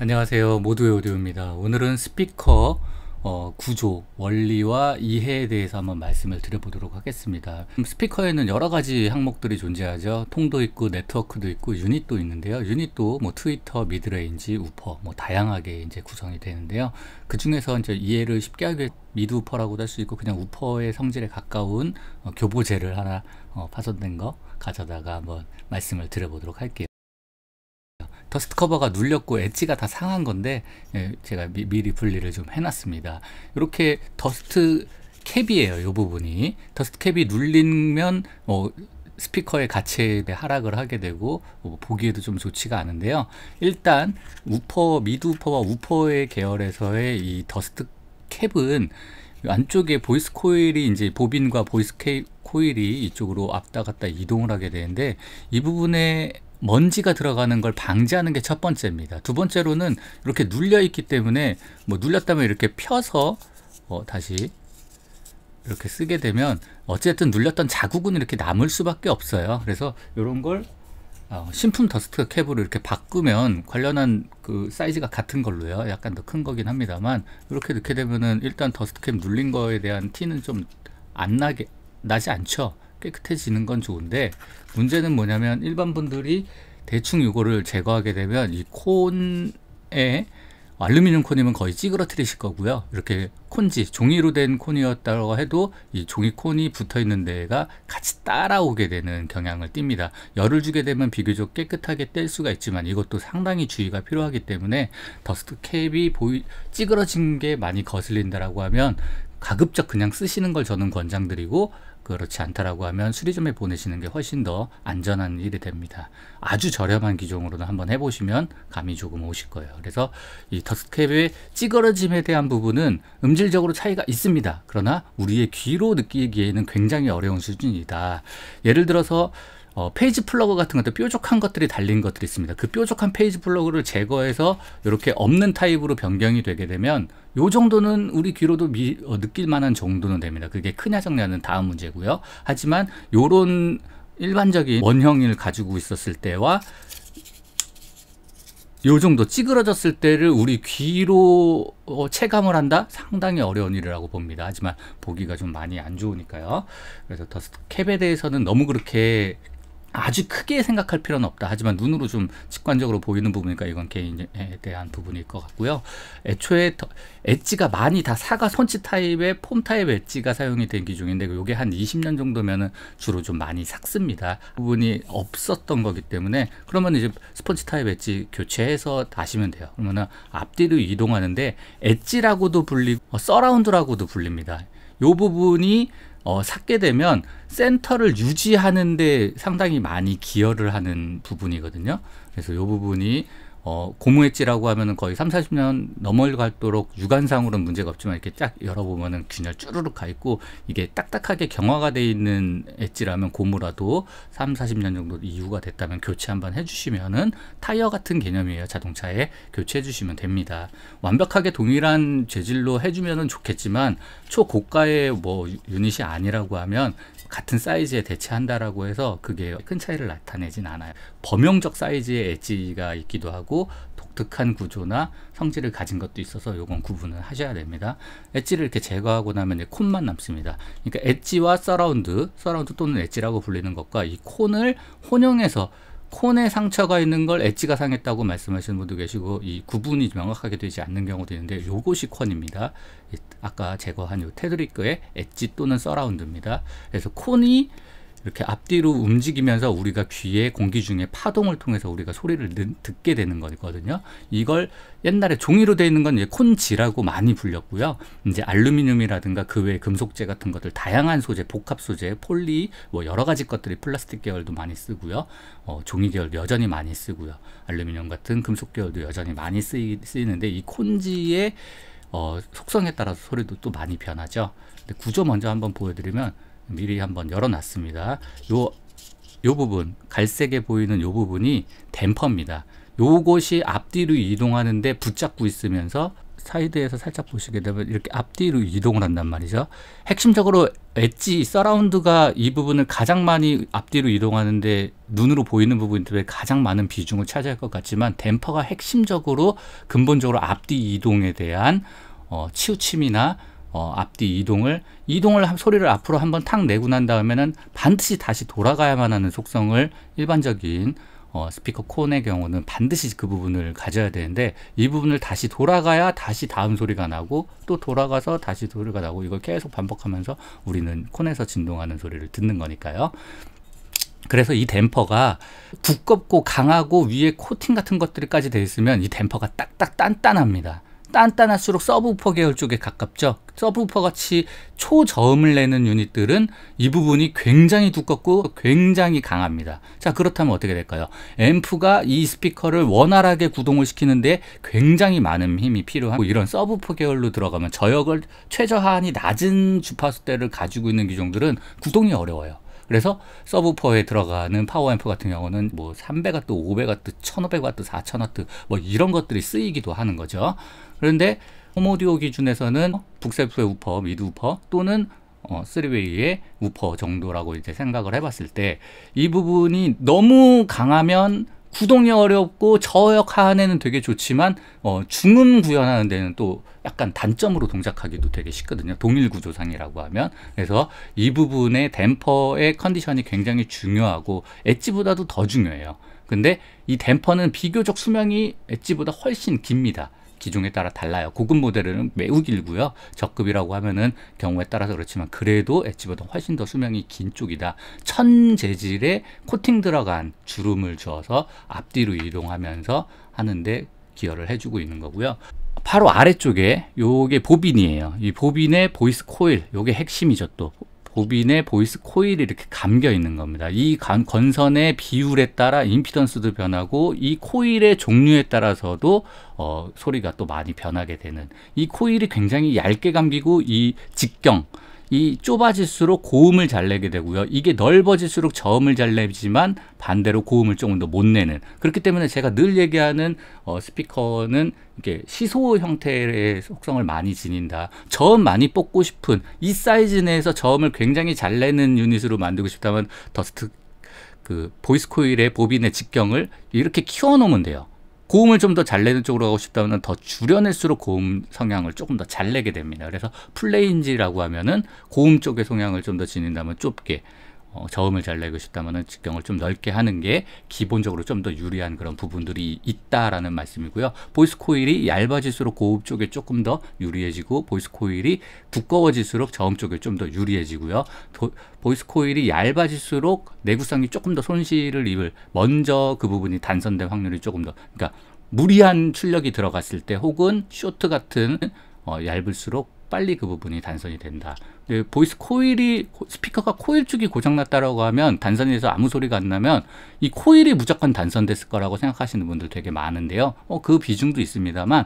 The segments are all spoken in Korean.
안녕하세요. 모두의 오디오입니다. 오늘은 스피커 구조, 원리와 이해에 대해서 한번 말씀을 드려보도록 하겠습니다. 스피커에는 여러 가지 항목들이 존재하죠. 통도 있고 네트워크도 있고 유닛도 있는데요. 유닛도 뭐 트위터, 미드레인지, 우퍼 뭐 다양하게 이제 구성이 되는데요. 그 중에서 이제 이해를 쉽게 하게 미드 우퍼라고도 할 수 있고 그냥 우퍼의 성질에 가까운 교보제를 하나 파손된 거 가져다가 한번 말씀을 드려보도록 할게요. 더스트 커버가 눌렸고 엣지가 다 상한 건데 제가 미리 분리를 좀 해놨습니다. 이렇게 더스트 캡이에요. 이 부분이 더스트 캡이 눌리면 스피커의 가치에 하락을 하게 되고 보기에도 좀 좋지가 않은데요. 일단 우퍼, 미드 우퍼와 우퍼의 계열에서의 이 더스트 캡은 안쪽에 보이스 코일이 이제 보빈과 보이스 코일이 이쪽으로 왔다 갔다 이동을 하게 되는데 이 부분에 먼지가 들어가는 걸 방지하는 게 첫 번째입니다. 두 번째로는 이렇게 눌려 있기 때문에 뭐 눌렸다면 이렇게 펴서 다시 이렇게 쓰게 되면 어쨌든 눌렸던 자국은 이렇게 남을 수밖에 없어요. 그래서 이런 걸 신품 더스트 캡으로 이렇게 바꾸면 관련한 그 사이즈가 같은 걸로요. 약간 더 큰 거긴 합니다만 이렇게 넣게 되면은 일단 더스트 캡 눌린 거에 대한 티는 좀 안 나지 않죠. 깨끗해지는 건 좋은데 문제는 뭐냐면 일반 분들이 대충 이거를 제거하게 되면 이 콘에 알루미늄 콘이면 거의 찌그러뜨리실 거고요. 이렇게 콘지 종이로 된 콘이었다고 해도 이 종이 콘이 붙어 있는 데가 같이 따라오게 되는 경향을 띱니다. 열을 주게 되면 비교적 깨끗하게 뗄 수가 있지만 이것도 상당히 주의가 필요하기 때문에 더스트 캡이 찌그러진 게 많이 거슬린다라고 하면 가급적 그냥 쓰시는 걸 저는 권장드리고 그렇지 않다라고 하면 수리점에 보내시는 게 훨씬 더 안전한 일이 됩니다. 아주 저렴한 기종으로는 한번 해보시면 감이 조금 오실 거예요. 그래서 이 더스트캡의 찌그러짐에 대한 부분은 음질적으로 차이가 있습니다. 그러나 우리의 귀로 느끼기에는 굉장히 어려운 수준이다. 예를 들어서 페이지 플러그 같은 것도 뾰족한 것들이 달린 것들이 있습니다. 그 뾰족한 페이지 플러그를 제거해서 이렇게 없는 타입으로 변경이 되게 되면 요 정도는 우리 귀로도 느낄 만한 정도는 됩니다. 그게 크냐 작냐는 다음 문제고요. 하지만 요런 일반적인 원형을 가지고 있었을 때와 요 정도 찌그러졌을 때를 우리 귀로 체감을 한다? 상당히 어려운 일이라고 봅니다. 하지만 보기가 좀 많이 안 좋으니까요. 그래서 더스트 캡에 대해서는 너무 그렇게 아주 크게 생각할 필요는 없다. 하지만 눈으로 좀 직관적으로 보이는 부분이니까 이건 개인에 대한 부분일 것 같고요. 애초에 엣지가 많이 다 사과 손짓 타입의 폼 타입 엣지가 사용이 된 기종인데 이게 한 20년 정도면은 주로 좀 많이 삭습니다. 부분이 없었던 거기 때문에 그러면 이제 스펀지 타입 엣지 교체해서 다시면 돼요. 그러면 앞뒤로 이동하는데 엣지라고도 불리고 서라운드라고도 불립니다. 이 부분이 삭게 되면 센터를 유지하는데 상당히 많이 기여를 하는 부분이거든요. 그래서 이 부분이 고무 엣지라고 하면은 거의 30-40년 넘어갈도록 육안상으로는 문제가 없지만 이렇게 쫙 열어보면은 균열 쭈르륵 가 있고 이게 딱딱하게 경화가 되어 있는 엣지라면 고무라도 30-40년 정도 이후가 됐다면 교체 한번 해주시면은 타이어 같은 개념이에요. 자동차에 교체해 주시면 됩니다. 완벽하게 동일한 재질로 해주면은 좋겠지만 초고가의 뭐 유닛이 아니라고 하면 같은 사이즈에 대체한다라고 해서 그게 큰 차이를 나타내진 않아요. 범용적 사이즈의 엣지가 있기도 하고 독특한 구조나 성질을 가진 것도 있어서 요건 구분을 하셔야 됩니다. 엣지를 이렇게 제거하고 나면 이제 콘만 남습니다. 그러니까 엣지와 서라운드 또는 엣지라고 불리는 것과 이 콘을 혼용해서 콘에 상처가 있는 걸 엣지가 상했다고 말씀하시는 분도 계시고 이 구분이 명확하게 되지 않는 경우도 있는데 요것이 콘입니다. 아까 제거한 요 테드리크의 엣지 또는 서라운드입니다. 그래서 콘이 이렇게 앞뒤로 움직이면서 우리가 귀에 공기 중에 파동을 통해서 우리가 소리를 듣게 되는 거거든요. 이걸 옛날에 종이로 되어 있는 건 이제 콘지라고 많이 불렸고요. 이제 알루미늄이라든가 그 외에 금속재 같은 것들 다양한 소재, 복합 소재, 폴리 뭐 여러 가지 것들이 플라스틱 계열도 많이 쓰고요. 종이 계열도 여전히 많이 쓰고요. 알루미늄 같은 금속 계열도 여전히 많이 쓰이는데 이 콘지의 속성에 따라서 소리도 또 많이 변하죠. 근데 구조 먼저 한번 보여드리면 미리 한번 열어놨습니다. 요 부분 갈색에 보이는 요 부분이 댐퍼입니다. 요것이 앞뒤로 이동하는데 붙잡고 있으면서 사이드에서 살짝 보시게 되면 이렇게 앞뒤로 이동을 한단 말이죠. 핵심적으로 엣지 서라운드가 이 부분을 가장 많이 앞뒤로 이동하는데 눈으로 보이는 부분들에 가장 많은 비중을 차지할 것 같지만, 댐퍼가 핵심적으로 근본적으로 앞뒤 이동에 대한 치우침이나 앞뒤 이동을 소리를 앞으로 한번 탁 내고 난 다음에는 반드시 다시 돌아가야만 하는 속성을 일반적인 스피커 콘의 경우는 반드시 그 부분을 가져야 되는데, 이 부분을 다시 돌아가야 다시 다음 소리가 나고, 또 돌아가서 다시 소리가 나고, 이걸 계속 반복하면서 우리는 콘에서 진동하는 소리를 듣는 거니까요. 그래서 이 댐퍼가 두껍고 강하고 위에 코팅 같은 것들까지 되어 있으면 이 댐퍼가 딱딱 단단합니다. 단단할수록 서브우퍼 계열 쪽에 가깝죠. 서브우퍼 같이 초저음을 내는 유닛들은 이 부분이 굉장히 두껍고 굉장히 강합니다. 자, 그렇다면 어떻게 될까요? 앰프가 이 스피커를 원활하게 구동을 시키는데 굉장히 많은 힘이 필요하고, 이런 서브우퍼 계열로 들어가면 저역을 최저한이 낮은 주파수대를 가지고 있는 기종들은 구동이 어려워요. 그래서 서브우퍼에 들어가는 파워앰프 같은 경우는 뭐 300W, 500W, 1500W, 4000W 뭐 이런 것들이 쓰이기도 하는 거죠. 그런데 홈오디오 기준에서는 북셀프의 우퍼, 미드 우퍼 또는 3웨이의 우퍼 정도라고 이제 생각을 해봤을 때, 이 부분이 너무 강하면 구동이 어렵고 저역 하한에는 되게 좋지만 중음 구현하는 데는 또 약간 단점으로 동작하기도 되게 쉽거든요. 동일 구조상이라고 하면. 그래서 이 부분의 댐퍼의 컨디션이 굉장히 중요하고 엣지보다도 더 중요해요. 근데 이 댐퍼는 비교적 수명이 엣지보다 훨씬 깁니다. 기종에 따라 달라요. 고급 모델은 매우 길고요. 저급이라고 하면은 경우에 따라서 그렇지만 그래도 엣지보다 훨씬 더 수명이 긴 쪽이다. 천 재질의 코팅 들어간 주름을 주어서 앞뒤로 이동하면서 하는데 기여를 해주고 있는 거고요. 바로 아래쪽에 요게 보빈이에요. 이 보빈의 보이스 코일, 요게 핵심이죠. 또 보빈의 보이스 코일이 이렇게 감겨 있는 겁니다. 이 건선의 비율에 따라 임피던스도 변하고, 이 코일의 종류에 따라서도 소리가 또 많이 변하게 되는, 이 코일이 굉장히 얇게 감기고, 이 직경, 이 좁아질수록 고음을 잘 내게 되고요. 이게 넓어질수록 저음을 잘 내지만 반대로 고음을 조금 더 못 내는, 그렇기 때문에 제가 늘 얘기하는 스피커는 이렇게 시소 형태의 속성을 많이 지닌다. 저음 많이 뽑고 싶은, 이 사이즈 내에서 저음을 굉장히 잘 내는 유닛으로 만들고 싶다면 더스트 보이스 코일의 보빈의 직경을 이렇게 키워 놓으면 돼요. 고음을 좀 더 잘 내는 쪽으로 가고 싶다면 더 줄여낼수록 고음 성향을 조금 더 잘 내게 됩니다. 그래서 플레인지라고 하면은 고음 쪽의 성향을 좀 더 지닌다면 좁게, 저음을 잘 내고 싶다면 직경을 좀 넓게 하는 게 기본적으로 좀 더 유리한 그런 부분들이 있다라는 말씀이고요. 보이스 코일이 얇아질수록 고음 쪽에 조금 더 유리해지고, 보이스 코일이 두꺼워질수록 저음 쪽에 좀 더 유리해지고요. 보이스 코일이 얇아질수록 내구성이 조금 더 손실을 입을, 먼저 그 부분이 단선될 확률이 조금 더, 그러니까 무리한 출력이 들어갔을 때 혹은 쇼트 같은 얇을수록 빨리 그 부분이 단선이 된다. 보이스 코일이, 스피커가 코일 쪽이 고장났다라고 하면, 단선이 돼서 아무 소리가 안 나면 이 코일이 무조건 단선됐을 거라고 생각하시는 분들 되게 많은데요. 그 비중도 있습니다만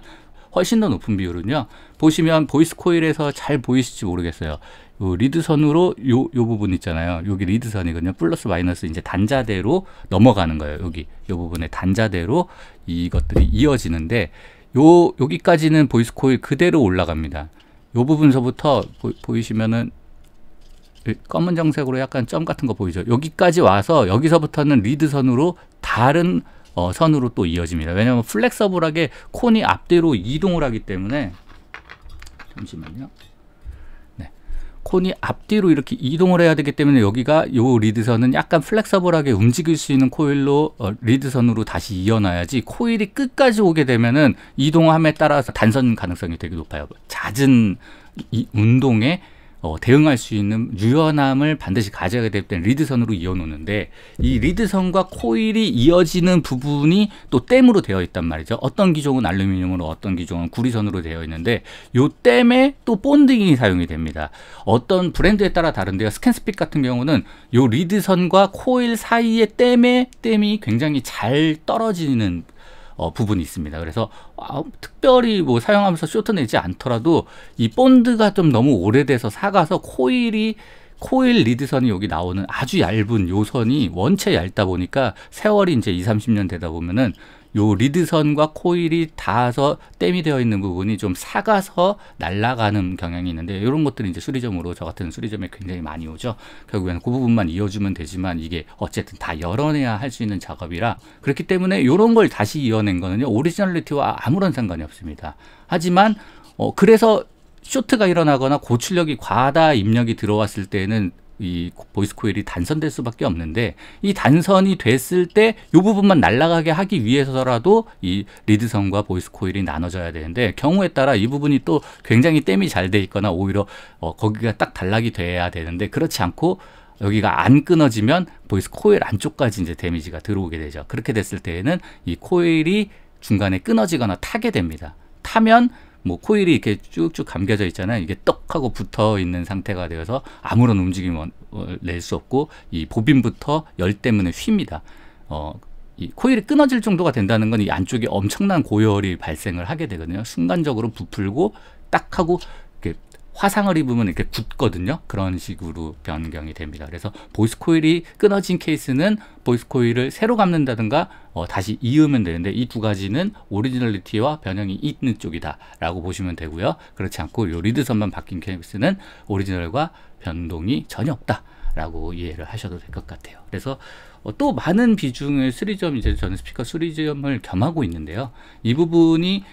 훨씬 더 높은 비율은요, 보시면 보이스 코일에서 잘 보이실지 모르겠어요. 요 리드선으로 요 부분 있잖아요. 여기 리드선이거든요. 플러스 마이너스 이제 단자대로 넘어가는 거예요. 여기 요 부분에 단자대로 이것들이 이어지는데, 여기까지는 보이스 코일 그대로 올라갑니다. 이 부분서부터 보이시면은 검은정색으로 약간 점 같은 거 보이죠? 여기까지 와서 여기서부터는 리드선으로 다른 선으로 또 이어집니다. 왜냐하면 플렉서블하게 콘이 앞뒤로 이동을 하기 때문에, 잠시만요. 네, 콘이 앞뒤로 이렇게 이동을 해야 되기 때문에 여기가 요 리드선은 약간 플렉서블하게 움직일 수 있는 코일로 리드선으로 다시 이어놔야지, 코일이 끝까지 오게 되면은 이동함에 따라서 단선 가능성이 되게 높아요. 잦은 이 운동에 대응할 수 있는 유연함을 반드시 가져야 되기 때문에 리드선으로 이어놓는데, 이 리드선과 코일이 이어지는 부분이 또 댐으로 되어 있단 말이죠. 어떤 기종은 알루미늄으로, 어떤 기종은 구리선으로 되어 있는데, 이 댐에 또 본딩이 사용이 됩니다. 어떤 브랜드에 따라 다른데요. 스캔스핏 같은 경우는 이 리드선과 코일 사이의 댐이 굉장히 잘 떨어지는 부분이 있습니다. 그래서 특별히 뭐 사용하면서 쇼트 내지 않더라도 이 본드가 좀 너무 오래돼서 삭아서 코일 리드선이 여기 나오는 아주 얇은 요 선이 원체 얇다 보니까 세월이 이제 20, 30년 되다 보면은 요 리드선과 코일이 닿아서 댐이 되어 있는 부분이 좀 사가서 날아가는 경향이 있는데, 이런 것들이 이제 수리점으로, 저 같은 수리점에 굉장히 많이 오죠. 결국에는 그 부분만 이어주면 되지만 이게 어쨌든 다 열어내야 할 수 있는 작업이라, 그렇기 때문에 이런 걸 다시 이어낸 거는요, 오리지널리티와 아무런 상관이 없습니다. 하지만 그래서 쇼트가 일어나거나 고출력이 과다 입력이 들어왔을 때는 이 보이스 코일이 단선될 수밖에 없는데, 이 단선이 됐을 때 이 부분만 날아가게 하기 위해서라도 이 리드선과 보이스 코일이 나눠져야 되는데, 경우에 따라 이 부분이 또 굉장히 댐이 잘 돼 있거나 오히려 거기가 딱 단락이 돼야 되는데, 그렇지 않고 여기가 안 끊어지면 보이스 코일 안쪽까지 이제 데미지가 들어오게 되죠. 그렇게 됐을 때에는 이 코일이 중간에 끊어지거나 타게 됩니다. 타면 뭐 코일이 이렇게 쭉쭉 감겨져 있잖아요. 이게 떡하고 붙어 있는 상태가 되어서 아무런 움직임을 낼 수 없고, 이 보빈부터 열 때문에 휩니다. 이 코일이 끊어질 정도가 된다는 건 이 안쪽에 엄청난 고열이 발생을 하게 되거든요. 순간적으로 부풀고 딱 하고 이렇게 화상을 입으면 이렇게 굳거든요. 그런 식으로 변경이 됩니다. 그래서 보이스 코일이 끊어진 케이스는 보이스 코일을 새로 감는다든가 다시 이으면 되는데, 이 두 가지는 오리지널리티와 변형이 있는 쪽이다 라고 보시면 되고요. 그렇지 않고 요 리드선만 바뀐 케이스는 오리지널과 변동이 전혀 없다 라고 이해를 하셔도 될 것 같아요. 그래서 또 많은 비중의 수리점, 이제 저는 스피커 수리점을 겸하고 있는데요. 이 부분이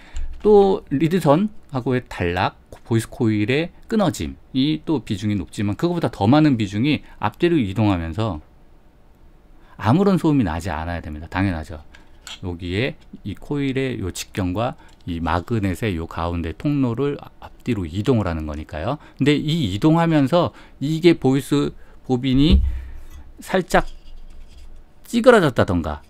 또 리드선하고의 단락, 보이스 코일의 끊어짐, 이 또 비중이 높지만, 그거보다 더 많은 비중이 앞뒤로 이동하면서 아무런 소음이 나지 않아야 됩니다. 당연하죠. 여기에 이 코일의 요 직경과 이 마그넷의 요 가운데 통로를 앞뒤로 이동을 하는 거니까요. 근데 이 이동하면서 이게 보이스 보빈이 살짝 찌그러졌다던가,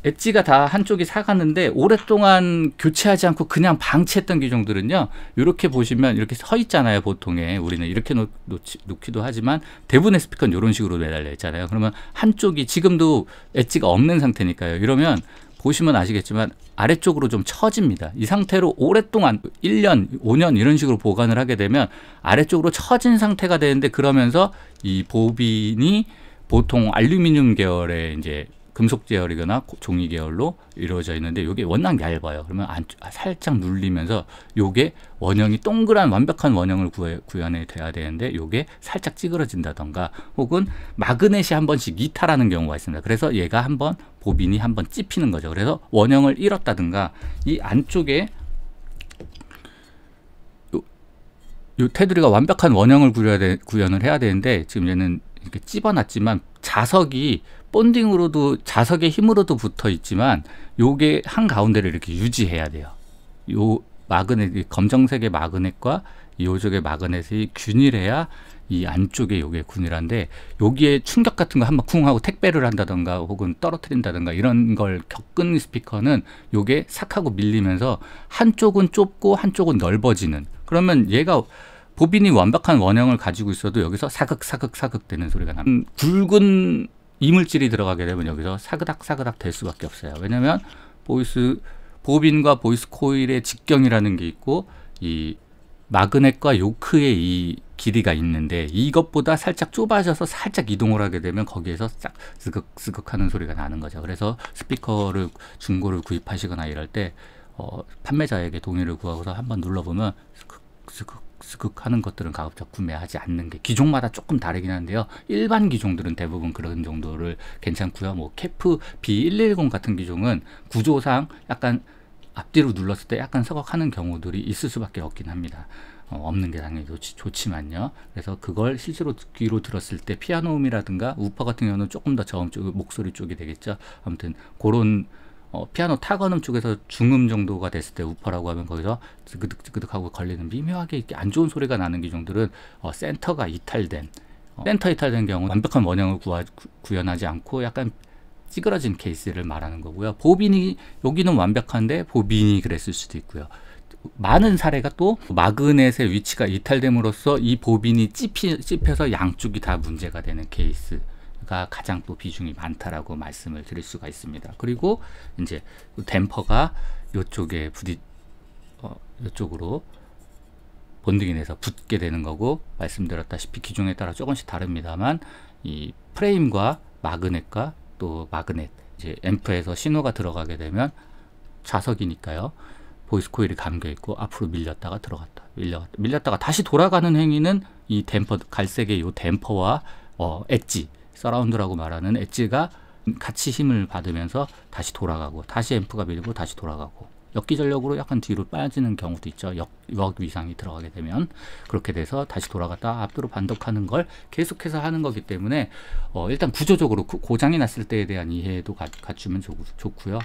엣지가 다 한쪽이 사갔는데 오랫동안 교체하지 않고 그냥 방치했던 기종들은요, 이렇게 보시면 이렇게 서 있잖아요. 보통에 우리는 이렇게 놓기도 하지만 대부분의 스피커는 이런 식으로 매달려 있잖아요. 그러면 한쪽이 지금도 엣지가 없는 상태니까요. 이러면 보시면 아시겠지만 아래쪽으로 좀 처집니다. 이 상태로 오랫동안 1년, 5년 이런 식으로 보관을 하게 되면 아래쪽으로 처진 상태가 되는데, 그러면서 이 보빈이 보통 알루미늄 계열의 이제 금속 계열이거나 종이 계열로 이루어져 있는데, 이게 워낙 얇아요. 그러면 살짝 눌리면서 이게 원형이 동그란 완벽한 원형을 구현이 돼야 되는데, 이게 살짝 찌그러진다던가, 혹은 마그넷이 한 번씩 이탈하는 경우가 있습니다. 그래서 얘가 한번 보빈이 한번 찝히는 거죠. 그래서 원형을 잃었다든가, 이 안쪽에 요 테두리가 완벽한 원형을 구현을 해야 되는데, 지금 얘는 이렇게 찝어놨지만 자석이 본딩으로도, 자석의 힘으로도 붙어 있지만 요게 한가운데를 이렇게 유지해야 돼요. 요 마그넷, 검정색의 마그넷과 요쪽의 마그넷이 균일해야 이 안쪽에 요게 균일한데, 여기에 충격 같은 거 한번 쿵 하고 택배를 한다던가 혹은 떨어뜨린다던가 이런 걸 겪은 스피커는 요게 삭 하고 밀리면서 한쪽은 좁고 한쪽은 넓어지는, 그러면 얘가 보빈이 완벽한 원형을 가지고 있어도 여기서 사극사극 되는 소리가 납니다. 굵은 이물질이 들어가게 되면 여기서 사그닥 될 수밖에 없어요. 왜냐면 보빈과 보이스 코일의 직경이라는 게 있고, 이 마그넷과 요크의 이 길이가 있는데, 이것보다 살짝 좁아져서 살짝 이동을 하게 되면 거기에서 싹 스극스극 하는 소리가 나는 거죠. 그래서 스피커를 중고를 구입하시거나 이럴 때 판매자에게 동의를 구하고서 한번 눌러보면 스극 하는 것들은 가급적 구매하지 않는 게, 기종마다 조금 다르긴 한데요. 일반 기종들은 대부분 그런 정도를 괜찮고요. 뭐 캐프 B110 같은 기종은 구조상 약간 앞뒤로 눌렀을 때 약간 서걱하는 경우들이 있을 수밖에 없긴 합니다. 없는 게 당연히 좋지만요. 그래서 그걸 실제로 귀로 들었을 때 피아노음이라든가 우퍼 같은 경우는 조금 더 저음 쪽, 목소리 쪽이 되겠죠. 아무튼 그런 피아노 타건음 쪽에서 중음 정도가 됐을 때 우퍼라고 하면 거기서 찌그득 하고 걸리는 미묘하게 이렇게 안 좋은 소리가 나는 기종들은 센터가 이탈된, 센터 이탈된 경우 완벽한 원형을 구현하지 않고 약간 찌그러진 케이스를 말하는 거고요. 보빈이, 여기는 완벽한데 보빈이 그랬을 수도 있고요. 많은 사례가 또 마그넷의 위치가 이탈됨으로써 이 보빈이 찝혀서 양쪽이 다 문제가 되는 케이스 가 가장 또 비중이 많다라고 말씀을 드릴 수가 있습니다. 그리고 이제 댐퍼가 이쪽에 이쪽으로 본딩이 돼서 붙게 되는 거고, 말씀드렸다시피 기종에 따라 조금씩 다릅니다만 이 프레임과 마그넷과 또 마그넷, 이제 앰프에서 신호가 들어가게 되면 자석이니까요. 보이스 코일이 감겨 있고 앞으로 밀렸다가 들어갔다, 밀렸다가 다시 돌아가는 행위는 이 댐퍼, 갈색의 이 댐퍼와 엣지, 서라운드라고 말하는 엣지가 같이 힘을 받으면서 다시 돌아가고, 다시 앰프가 밀고 다시 돌아가고, 역기전력으로 약간 뒤로 빠지는 경우도 있죠. 역 위상이 들어가게 되면 그렇게 돼서 다시 돌아갔다 앞으로 반독하는 걸 계속해서 하는 거기 때문에 일단 구조적으로 고장이 났을 때에 대한 이해도 갖추면 좋고요.